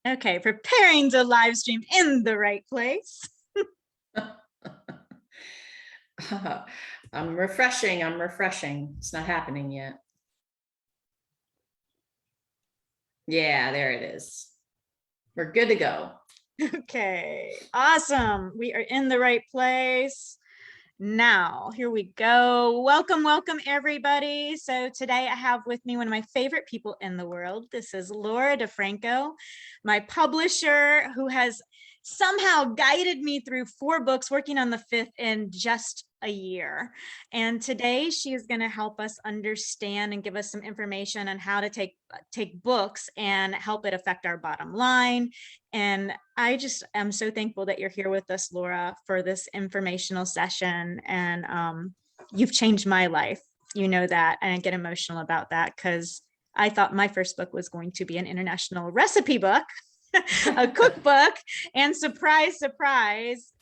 Okay, preparing to live stream in the right place. I'm refreshing. It's not happening yet. Yeah, there it is. We're good to go. Okay, awesome. We are in the right place. Now, here we go. Welcome, everybody. So today I have with me one of my favorite people in the world. This is Laura DeFranco, my publisher, who has somehow guided me through 4 books, working on the 5th in just a year. And today she is going to help us understand and give us some information on how to take books and help it affect our bottom line. And I just am so thankful that you're here with us, Laura, for this informational session. And you've changed my life. You know that. And I get emotional about that because I thought my first book was going to be an international recipe book, a cookbook, and surprise,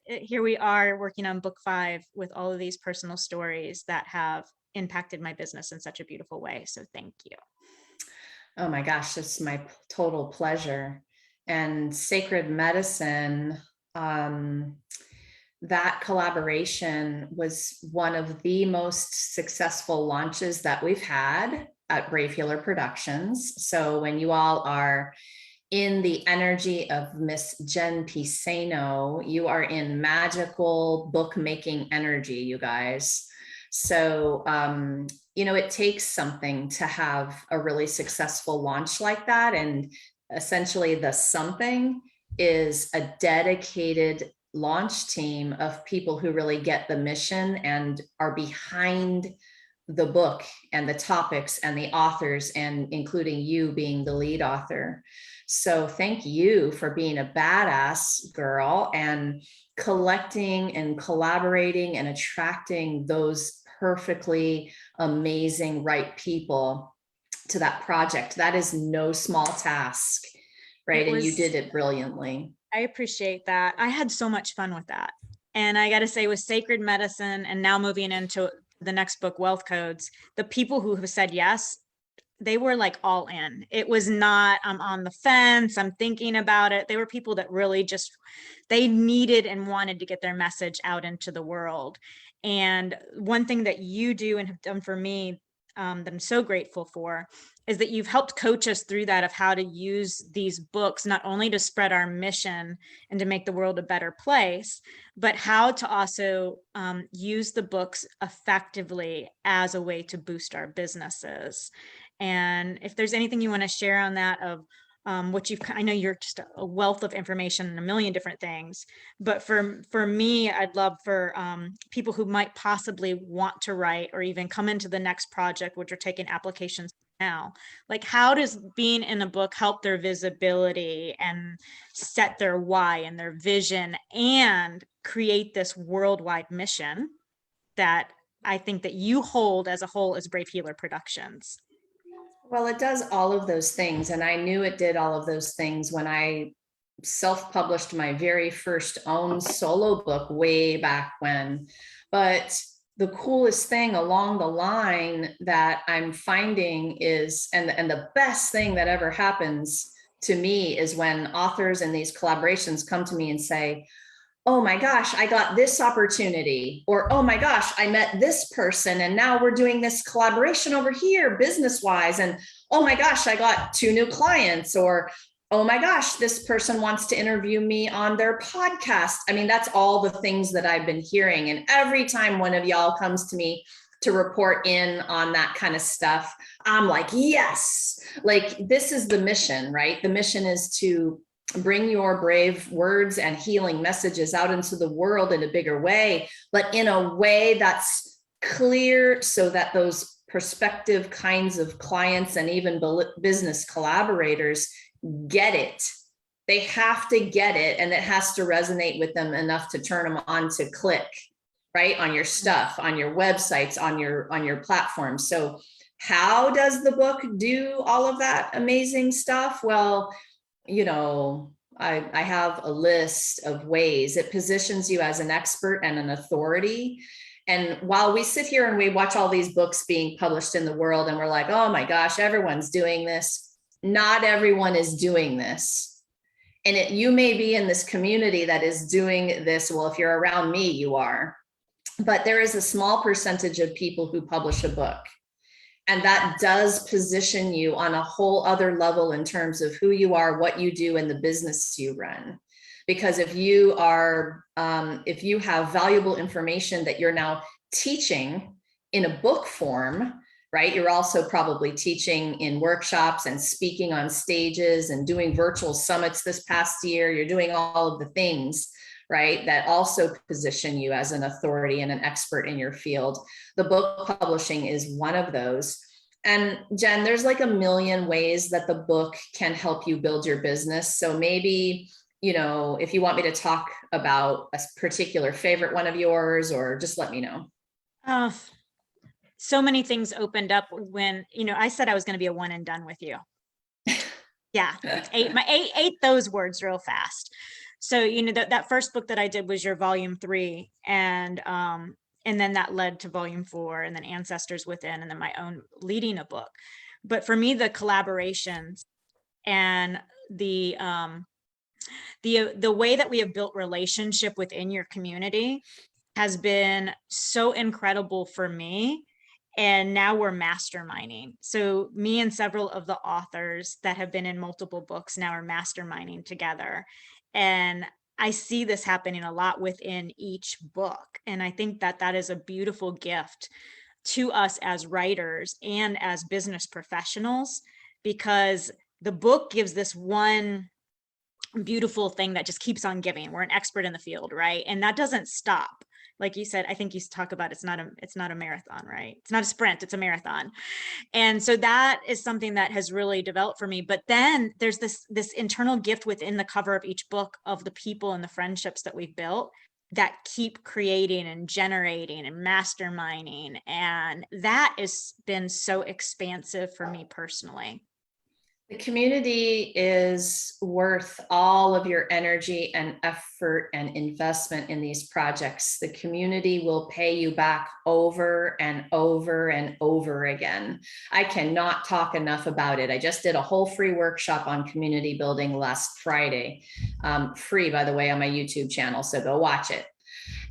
here we are working on book 5 with all of these personal stories that have impacted my business in such a beautiful way. So thank you. Oh my gosh, it's my total pleasure. And Sacred Medicine, that collaboration was one of the most successful launches that we've had at Brave Healer Productions. So when you all are in the energy of Miss Jen Piceno, you are in magical bookmaking energy, you guys. So, it takes something to have a really successful launch like that. And essentially the something is a dedicated launch team of people who really get the mission and are behind the book and the topics and the authors, and including you being the lead author. So thank you for being a badass girl and collecting and collaborating and attracting those perfectly amazing right people to that project. That is no small task, right? And you did it brilliantly. I appreciate that. I had so much fun with that. And I got to say, with Sacred Medicine and now moving into the next book, Wealth Codes, the people who have said yes, they were like all in. It was not, I'm on the fence, I'm thinking about it. They were people that really just, they needed and wanted to get their message out into the world. And one thing that you do and have done for me that I'm so grateful for is that you've helped coach us through that, of how to use these books, not only to spread our mission and to make the world a better place, but how to also use the books effectively as a way to boost our businesses. And if there's anything you want to share on that, of what I know you're just a wealth of information and a million different things, but for me, I'd love for people who might possibly want to write or even come into the next project, which are taking applications now, like how does being in a book help their visibility and set their why and their vision and create this worldwide mission that I think that you hold as a whole as Brave Healer Productions? Well, it does all of those things. And I knew it did all of those things when I self-published my very first own solo book way back when. But the coolest thing along the line that I'm finding is, and the best thing that ever happens to me is when authors in these collaborations come to me and say, oh my gosh, I got this opportunity, or, oh my gosh, I met this person and now we're doing this collaboration over here business wise. And oh my gosh, I got 2 new clients, or, oh my gosh, this person wants to interview me on their podcast. I mean, that's all the things that I've been hearing. And every time one of y'all comes to me to report in on that kind of stuff, I'm like, yes, like this is the mission, right? The mission is to bring your brave words and healing messages out into the world in a bigger way, but in a way that's clear so that those prospective kinds of clients and even business collaborators get it. They have to get it, and it has to resonate with them enough to turn them on to click, right, on your stuff, on your websites, on your platform. So how does the book do all of that amazing stuff? Well, I have a list of ways. It positions you as an expert and an authority. And while we sit here and we watch all these books being published in the world and we're like, oh my gosh, everyone's doing this, not everyone is doing this. And you may be in this community that is doing this. Well, if you're around me, you are. But there is a small percentage of people who publish a book. And that does position you on a whole other level in terms of who you are, what you do, and the business you run. Because if you have valuable information that you're now teaching in a book form, right? You're also probably teaching in workshops and speaking on stages and doing virtual summits this past year. You're doing all of the things, right, that also position you as an authority and an expert in your field. The book publishing is one of those. And Jen, there's like a million ways that the book can help you build your business. So maybe, if you want me to talk about a particular favorite one of yours, or just let me know. So many things opened up when, I said I was going to be a one and done with you. Yeah. ate those words real fast. So, that first book that I did was your volume 3. And then that led to volume 4, and then Ancestors Within, and then my own leading a book. But for me, the collaborations and the way that we have built relationship within your community has been so incredible for me. And now we're masterminding. So me and several of the authors that have been in multiple books now are masterminding together. And I see this happening a lot within each book. And I think that that is a beautiful gift to us as writers and as business professionals, because the book gives this one beautiful thing that just keeps on giving. We're an expert in the field, right? And that doesn't stop. Like you said, I think you talk about it's not a marathon, right? It's not a sprint, it's a marathon. And so that is something that has really developed for me. But then there's this internal gift within the cover of each book of the people and the friendships that we've built that keep creating and generating and masterminding. And that has been so expansive for me personally. The community is worth all of your energy and effort and investment in these projects. The community will pay you back over and over and over again. I cannot talk enough about it. I just did a whole free workshop on community building last Friday. Free, by the way, on my YouTube channel, so go watch it.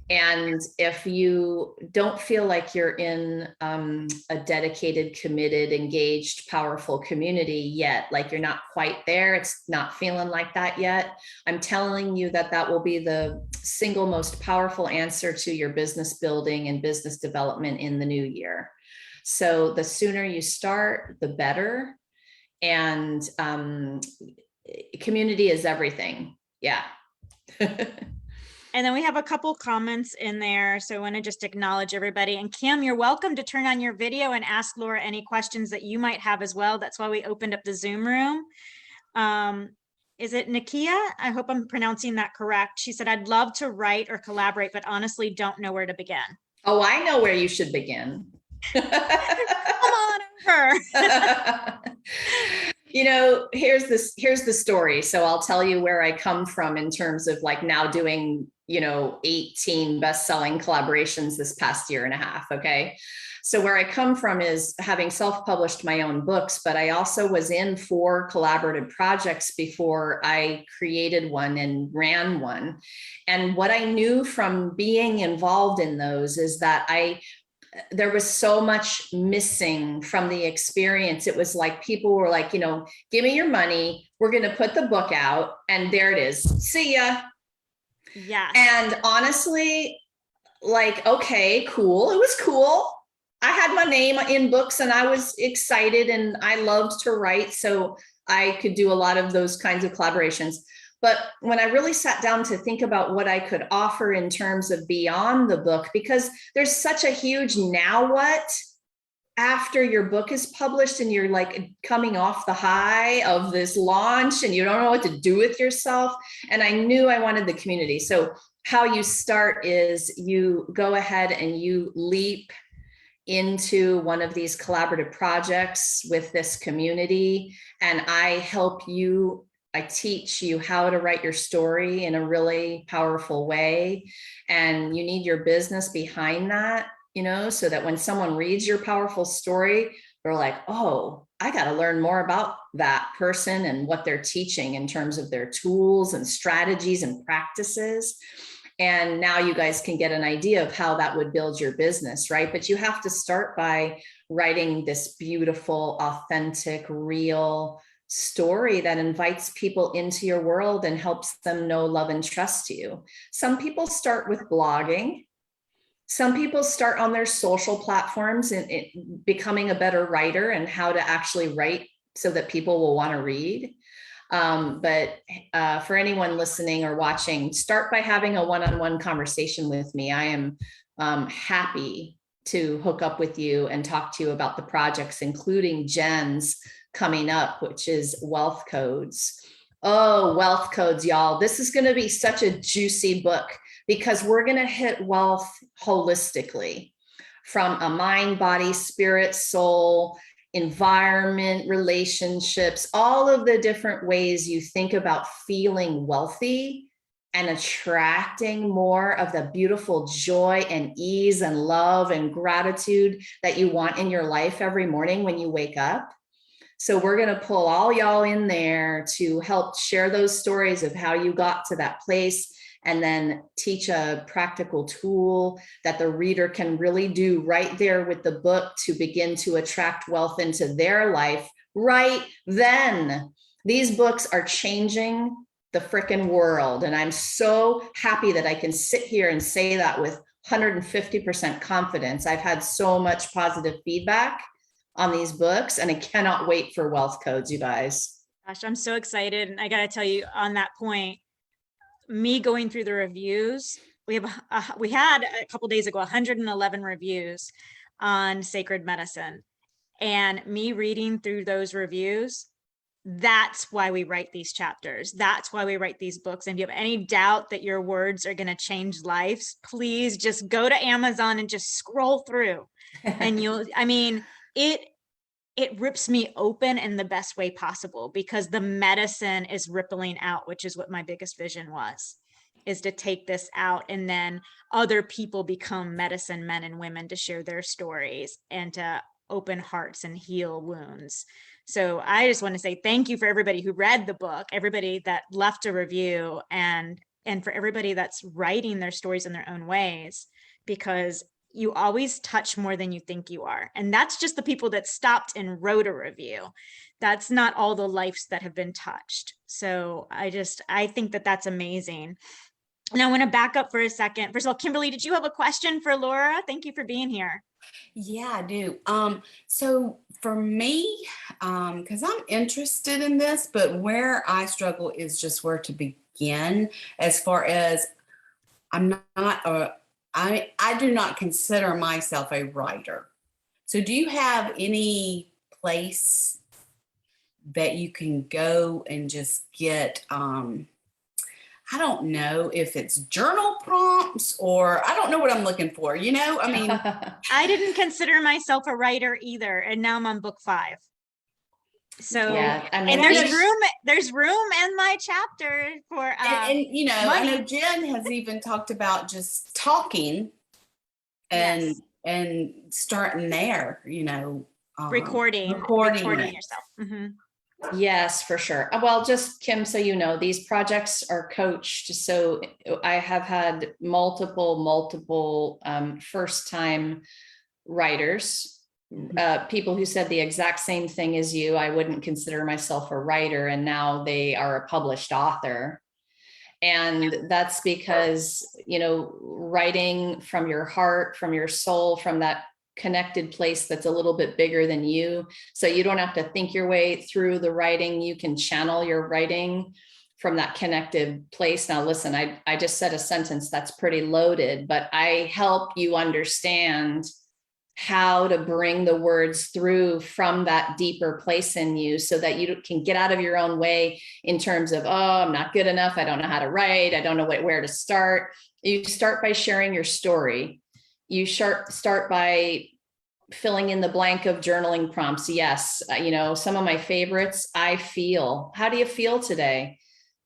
And if you don't feel like you're in a dedicated, committed, engaged, powerful community yet, like you're not quite there, it's not feeling like that yet, I'm telling you that that will be the single most powerful answer to your business building and business development in the new year. So the sooner you start, the better. And community is everything. Yeah. And then we have a couple comments in there. So I want to just acknowledge everybody. And Kim, you're welcome to turn on your video and ask Laura any questions that you might have as well. That's why we opened up the Zoom room. Is it Nakia? I hope I'm pronouncing that correct. She said, I'd love to write or collaborate, but honestly don't know where to begin. Oh, I know where you should begin. Come on over. Here's the story. So I'll tell you where I come from in terms of like now doing, 18 best-selling collaborations this past year and a half. Okay. So where I come from is having self-published my own books, but I also was in 4 collaborative projects before I created one and ran one. And what I knew from being involved in those is that there was so much missing from the experience. It was like people were like, give me your money. We're going to put the book out and there it is. See ya. Yeah. And honestly, like, okay, cool. It was cool. I had my name in books and I was excited and I loved to write. So I could do a lot of those kinds of collaborations. But when I really sat down to think about what I could offer in terms of beyond the book, because there's such a huge now what after your book is published and you're like coming off the high of this launch and you don't know what to do with yourself. And I knew I wanted the community. So how you start is you go ahead and you leap into one of these collaborative projects with this community. And I teach you how to write your story in a really powerful way. And you need your business behind that, so that when someone reads your powerful story, they're like, oh, I got to learn more about that person and what they're teaching in terms of their tools and strategies and practices. And now you guys can get an idea of how that would build your business, right? But you have to start by writing this beautiful, authentic, real story that invites people into your world and helps them know, love, and trust you. Some people start with blogging. Some people start on their social platforms and becoming a better writer and how to actually write so that people will want to read. But for anyone listening or watching, start by having a one-on-one conversation with me. I am happy to hook up with you and talk to you about the projects, including Jen's coming up, which is Wealth Codes. Oh, Wealth Codes, y'all. This is going to be such a juicy book because we're going to hit wealth holistically from a mind, body, spirit, soul, environment, relationships, all of the different ways you think about feeling wealthy and attracting more of the beautiful joy and ease and love and gratitude that you want in your life every morning when you wake up. So we're going to pull all y'all in there to help share those stories of how you got to that place, and then teach a practical tool that the reader can really do right there with the book to begin to attract wealth into their life right then. These books are changing the frickin' world. And I'm so happy that I can sit here and say that with 150% confidence. I've had so much positive feedback on these books, and I cannot wait for Wealth Codes, you guys. Gosh, I'm so excited. And I got to tell you on that point, me going through the reviews, we had a couple days ago 111 reviews on sacred medicine, and me reading through those reviews, that's why we write these chapters. That's why we write these books. And if you have any doubt that your words are going to change lives, please just go to Amazon and just scroll through and it rips me open in the best way possible, because the medicine is rippling out, which is what my biggest vision was, is to take this out, and then other people become medicine men and women to share their stories and to open hearts and heal wounds. So I just want to say thank you for everybody who read the book, everybody that left a review, and for everybody that's writing their stories in their own ways, because you always touch more than you think you are. And that's just the people that stopped and wrote a review. That's not all the lives that have been touched. So I think that that's amazing. And I want to back up for a second. First of all, Kimberly, did you have a question for Laura? Thank you for being here. Yeah, I do. So for me, because I'm interested in this, but where I struggle is just where to begin, as far as I do not consider myself a writer. So do you have any place that you can go and just get, I don't know if it's journal prompts, or I don't know what I'm looking for, I mean. I didn't consider myself a writer either. And now I'm on book 5. So, Yeah, I mean, and there's room in my chapter for, I know Jen has even talked about just talking and, yes, and starting there, recording it. yourself. Mm-hmm. Yes, for sure. Well, just Kim, so you know, these projects are coached. So I have had multiple first-time writers, people who said the exact same thing as you. I wouldn't consider myself a writer, and now they are a published author. And that's because, writing from your heart, from your soul, from that connected place that's a little bit bigger than you. So you don't have to think your way through the writing. You can channel your writing from that connected place. Now, listen, I just said a sentence that's pretty loaded, but I help you understand how to bring the words through from that deeper place in you, so that you can get out of your own way in terms of, oh, I'm not good enough. I don't know how to write. I don't know where to start. You start by sharing your story. You start by filling in the blank of journaling prompts. Yes. Some of my favorites, I feel. How do you feel today?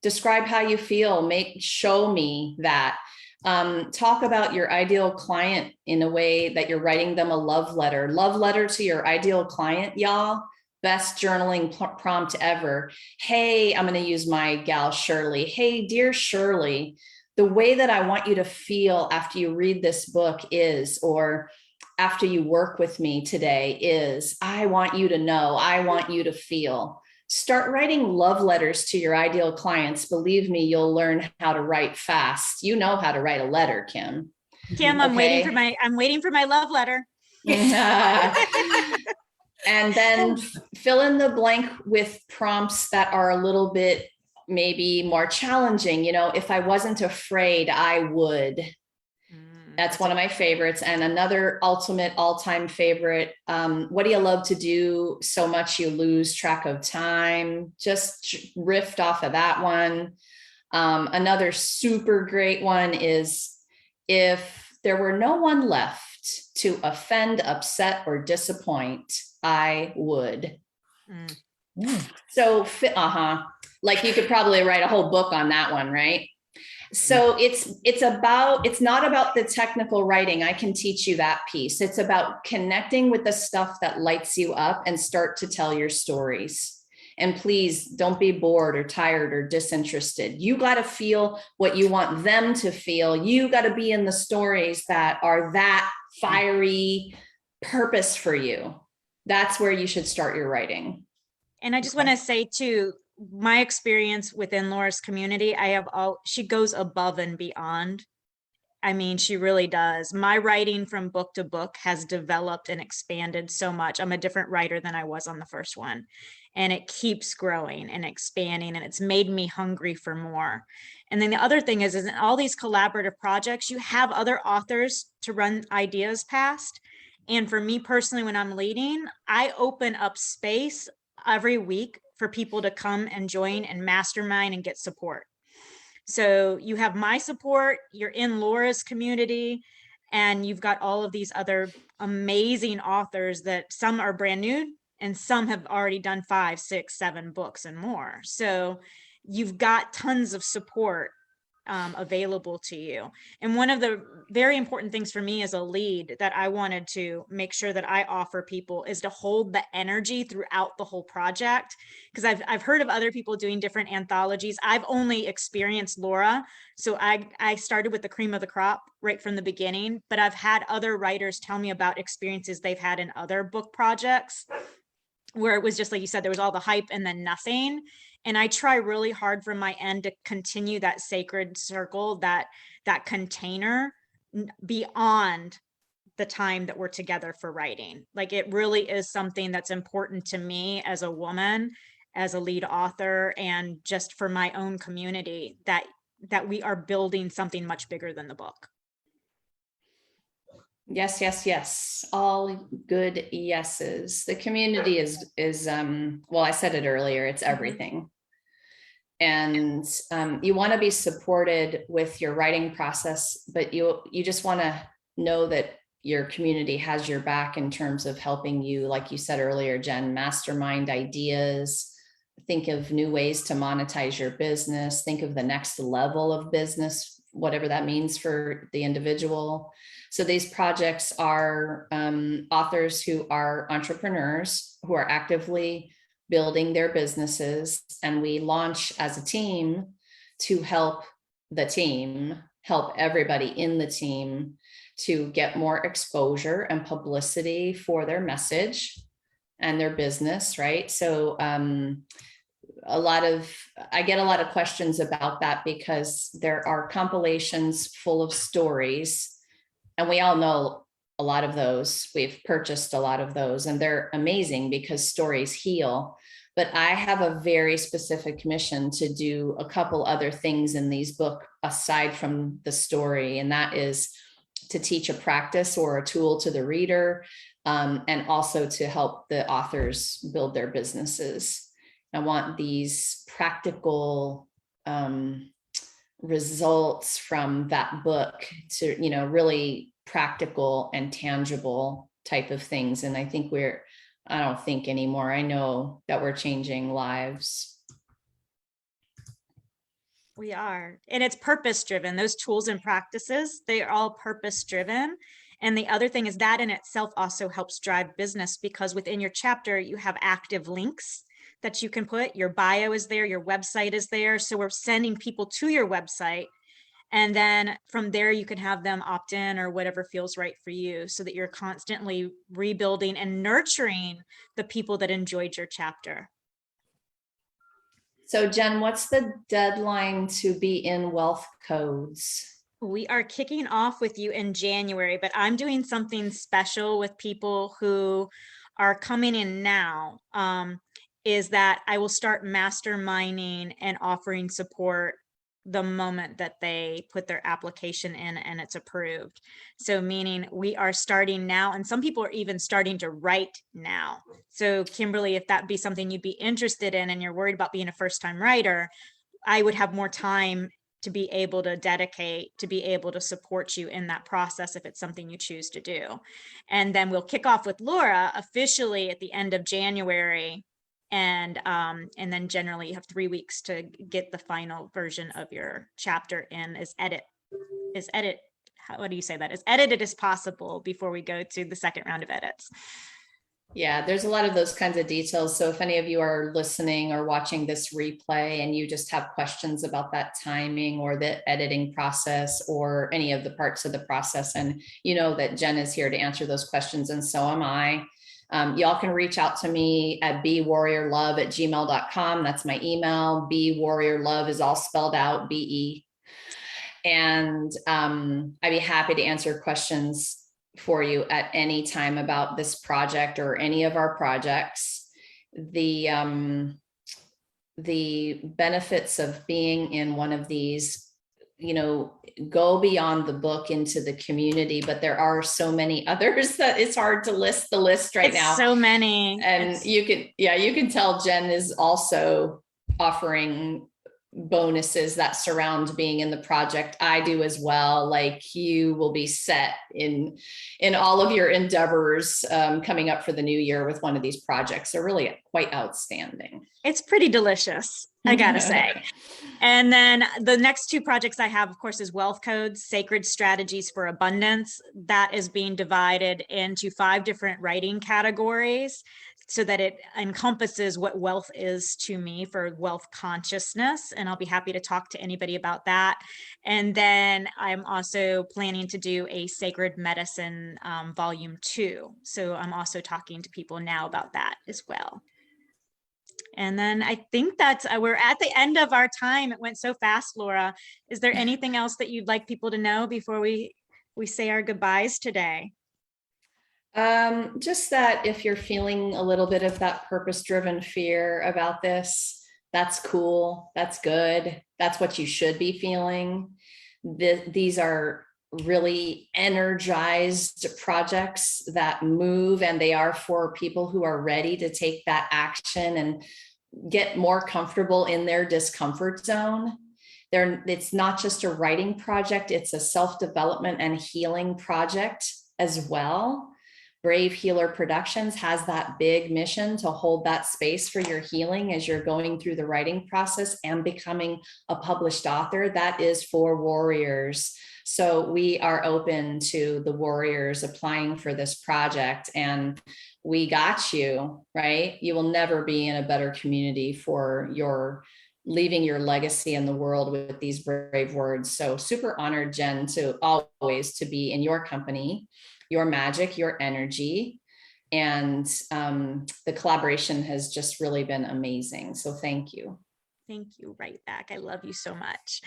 Describe how you feel. Show me that. Talk about your ideal client in a way that you're writing them a love letter to your ideal client, y'all. best journaling prompt ever. Hey, I'm going to use my gal Shirley. Hey, dear Shirley, the way that I want you to feel after you read this book is, or after you work with me today is, I want you to know, I want you to feel. Start writing love letters to your ideal clients. Believe me, you'll learn how to write fast. You know how to write a letter, Kim. Kim, I'm waiting for my love letter. And then fill in the blank with prompts that are a little bit maybe more challenging. You know, if I wasn't afraid, I would. That's one of my favorites. And another ultimate all-time favorite, what do you love to do so much you lose track of time? Just riffed off of that one. Another super great one is, if there were no one left to offend, upset, or disappoint, I would. So, like you could probably write a whole book on that one, right? So it's not about the technical writing. I can teach you that piece. It's about connecting with the stuff that lights you up and start to tell your stories. And please don't be bored or tired or disinterested. You got to feel what you want them to feel. You got to be in the stories that are that fiery purpose for you. That's where you should start your writing. And I just want to say too, my experience within Laura's community, she goes above and beyond. I mean, she really does. My writing from book to book has developed and expanded so much. I'm a different writer than I was on the first one. And it keeps growing and expanding, and it's made me hungry for more. And then the other thing is in all these collaborative projects, you have other authors to run ideas past. And for me personally, when I'm leading, I open up space every week for people to come and join and mastermind and get support. So you have my support, you're in Laura's community, and you've got all of these other amazing authors that some are brand new and some have already done 5, 6, 7 books and more. So you've got tons of support available to you. And one of the very important things for me as a lead that I wanted to make sure that I offer people is to hold the energy throughout the whole project. Because I've heard of other people doing different anthologies. I've only experienced Laura. So I started with the cream of the crop right from the beginning, but I've had other writers tell me about experiences they've had in other book projects where it was just like you said, there was all the hype and then nothing. And I try really hard from my end to continue that sacred circle, that container beyond the time that we're together for writing. Like it really is something that's important to me as a woman, as a lead author, and just for my own community, that we are building something much bigger than the book. Yes, yes, yes. All good yeses. The community is well, I said it earlier, it's everything. And you want to be supported with your writing process, but you just want to know that your community has your back in terms of helping you, like you said earlier, Jen, mastermind ideas, think of new ways to monetize your business, think of the next level of business, whatever that means for the individual. So these projects are authors who are entrepreneurs who are actively building their businesses, and we launch as a team to help the team, help everybody in the team to get more exposure and publicity for their message and their business, right? So I get a lot of questions about that because there are compilations full of stories, and we all know a lot of those. We've purchased a lot of those, and they're amazing because stories heal. But I have a very specific mission to do a couple other things in these books aside from the story, and that is to teach a practice or a tool to the reader, and also to help the authors build their businesses. I want these practical results from that book to, really practical and tangible type of things. And I think I don't think anymore. I know that we're changing lives. We are. And it's purpose driven. Those tools and practices, they are all purpose driven. And the other thing is that in itself also helps drive business, because within your chapter, you have active links that you can put. Your bio is there, your website is there. So we're sending people to your website. And then from there, you can have them opt in or whatever feels right for you, so that you're constantly rebuilding and nurturing the people that enjoyed your chapter. So Jen, what's the deadline to be in Wealth Codes? We are kicking off with you in January, but I'm doing something special with people who are coming in now, is that I will start masterminding and offering support the moment that they put their application in and it's approved. So meaning we are starting now, and some people are even starting to write now. So Kimberly, if that be something you'd be interested in and you're worried about being a first-time writer, I would have more time to be able to dedicate, to be able to support you in that process if it's something you choose to do. And then we'll kick off with Laura officially at the end of January. And then generally you have 3 weeks to get the final version of your chapter in as how do you say that? As edited as possible before we go to the second round of edits. Yeah, there's a lot of those kinds of details. So if any of you are listening or watching this replay and you just have questions about that timing or the editing process or any of the parts of the process, and you know that Jen is here to answer those questions, and so am I. Y'all can reach out to me at bewarriorlove@gmail.com. That's my email. Bewarriorlove is all spelled out, BE. And I'd be happy to answer questions for you at any time about this project or any of our projects. The benefits of being in one of these, you know, go beyond the book into the community, but there are so many others that it's hard to list the list right now. So many. And you can tell Jen is also offering bonuses that surround being in the project. I do as well. Like, you will be set in all of your endeavors coming up for the new year with one of these projects. They're really quite outstanding. It's pretty delicious, I gotta say. And then the next 2 projects I have, of course, is Wealth Codes, Sacred Strategies for Abundance. That is being divided into 5 different writing categories, so that it encompasses what wealth is to me for wealth consciousness. And I'll be happy to talk to anybody about that. And then I'm also planning to do a Sacred Medicine volume 2. So I'm also talking to people now about that as well. And then I think that's, we're at the end of our time. It went so fast, Laura. Is there anything else that you'd like people to know before we say our goodbyes today? Just that if you're feeling a little bit of that purpose-driven fear about this, that's cool. That's good. That's what you should be feeling. These are really energized projects that move, and they are for people who are ready to take that action and get more comfortable in their discomfort zone. It's not just a writing project, it's a self-development and healing project as well. Brave Healer Productions has that big mission to hold that space for your healing as you're going through the writing process and becoming a published author. That is for warriors. So we are open to the warriors applying for this project, and we got you, right? You will never be in a better community for your leaving your legacy in the world with these brave words. So super honored, Jen, to always to be in your company, your magic, your energy, and the collaboration has just really been amazing. So thank you. Thank you, right back. I love you so much.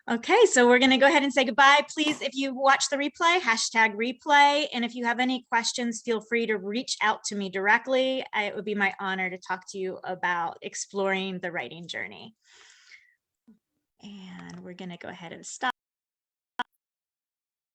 Okay, so we're going to go ahead and say goodbye. Please, if you watch the replay, #replay. And if you have any questions, feel free to reach out to me directly. It would be my honor to talk to you about exploring the writing journey. And we're going to go ahead and stop.